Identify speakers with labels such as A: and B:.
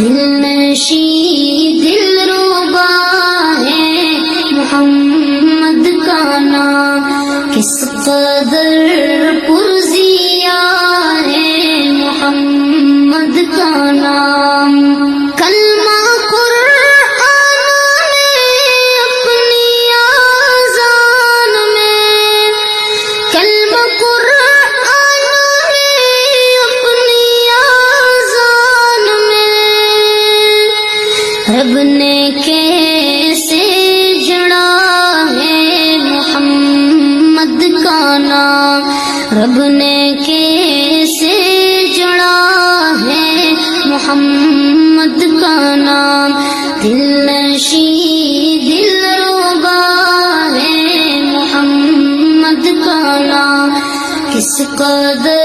A: دل نشی دلربا ہے محمد کا نام، کس قدر پرزیا ہے محمد کا نام۔ کلمہ قرآن میں اپنی آذان میں، کلمہ قرآن میں اپنی آذان میں، رب نے کیسے جڑا ہے محمد کا نام، رب نے کیسے جڑا ہے محمد کا نام۔ دل نشی دلربا ہے محمد کا نام، کس قدر